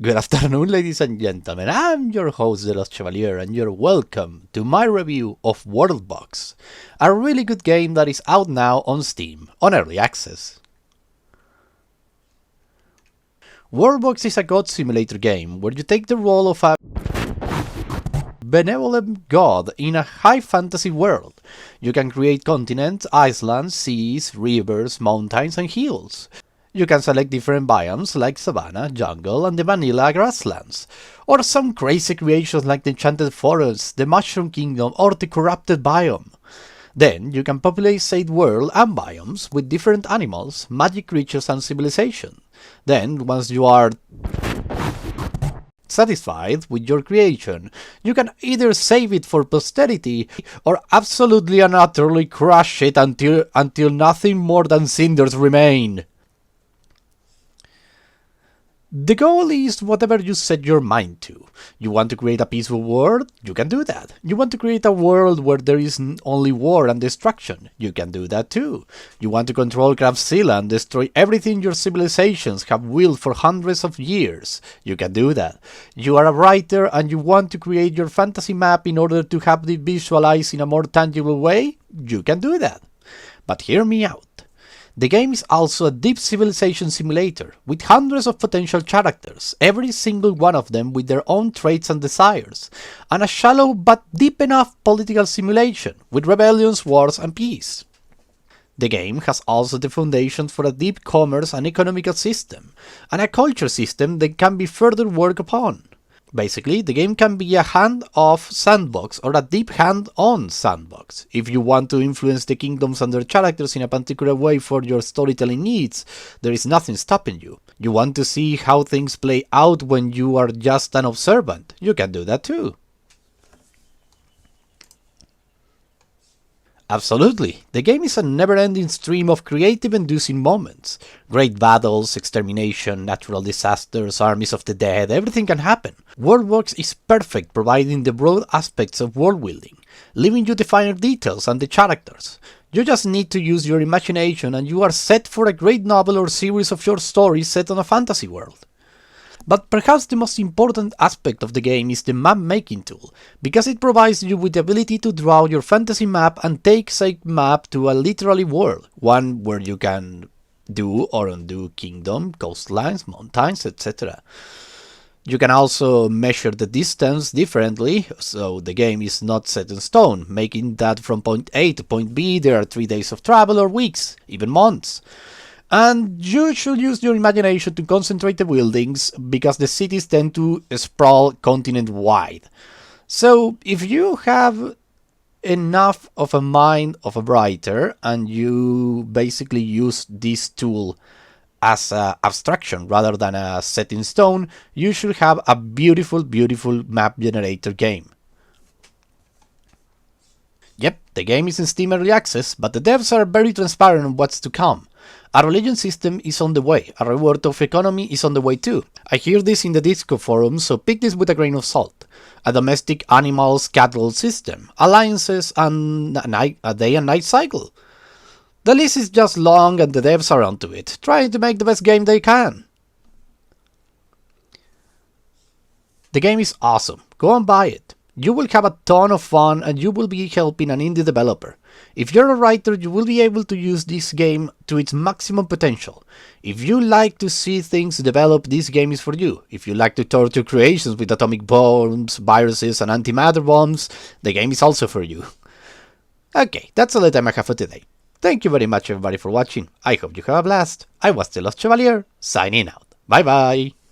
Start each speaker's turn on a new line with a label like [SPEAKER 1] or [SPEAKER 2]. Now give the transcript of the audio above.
[SPEAKER 1] Good afternoon, ladies and gentlemen. I'm your host, The Lost Chevalier, and you're welcome to my review of WorldBox, a really good game that is out now on Steam, on Early Access. WorldBox is a god simulator game where you take the role of a benevolent god in a high fantasy world. You can create continents, islands, seas, rivers, mountains, and hills. You can select different biomes like savanna, jungle, and the vanilla grasslands, or some crazy creations like the enchanted forest, the mushroom kingdom, or the corrupted biome. Then you can populate said world and biomes with different animals, magic creatures, and civilization. Then, once you are satisfied with your creation, you can either save it for posterity or absolutely and utterly crush it until nothing more than cinders remain. The goal is whatever you set your mind to. You want to create a peaceful world? You can do that. You want to create a world where there is only war and destruction? You can do that too. You want to control Craftzilla and destroy everything your civilizations have willed for hundreds of years? You can do that. You are a writer and you want to create your fantasy map in order to have it visualized in a more tangible way? You can do that. But hear me out. The game is also a deep civilization simulator, with hundreds of potential characters, every single one of them with their own traits and desires, and a shallow but deep enough political simulation, with rebellions, wars, and peace. The game has also the foundations for a deep commerce and economical system, and a culture system that can be further worked upon. Basically, the game can be a hand-off sandbox or a deep hand-on sandbox. If you want to influence the kingdoms and their characters in a particular way for your storytelling needs, there is nothing stopping you. You want to see how things play out when you are just an observant, you can do that too. Absolutely, the game is a never-ending stream of creative-inducing moments. Great battles, extermination, natural disasters, armies of the dead, everything can happen. WorldBox is perfect providing the broad aspects of world-building, leaving you the finer details and the characters. You just need to use your imagination and you are set for a great novel or series of short stories set on a fantasy world. But perhaps the most important aspect of the game is the map making tool, because it provides you with the ability to draw your fantasy map and take said map to a literally world, one where you can do or undo kingdom, coastlines, mountains, etc. You can also measure the distance differently, so the game is not set in stone, making that from point A to point B there are 3 days of travel or weeks, even months. And you should use your imagination to concentrate the buildings, because the cities tend to sprawl continent-wide. So if you have enough of a mind of a writer, and you basically use this tool as an abstraction rather than a set in stone, you should have a beautiful, beautiful map generator game. Yep, the game is in Steam Early Access, but the devs are very transparent on what's to come. A religion system is on the way, a reward of economy is on the way too. I hear this in the Discord forum, so pick this with a grain of salt. A domestic animals cattle system, alliances, and a day and night cycle. The list is just long and the devs are onto it, trying to make the best game they can. The game is awesome, go and buy it. You will have a ton of fun and you will be helping an indie developer. If you're a writer, you will be able to use this game to its maximum potential. If you like to see things develop, this game is for you. If you like to torture creations with atomic bombs, viruses, and antimatter bombs, the game is also for you. Okay, that's all the time I have for today. Thank you very much everybody for watching. I hope you have a blast. I was The Lost Chevalier, signing out. Bye bye!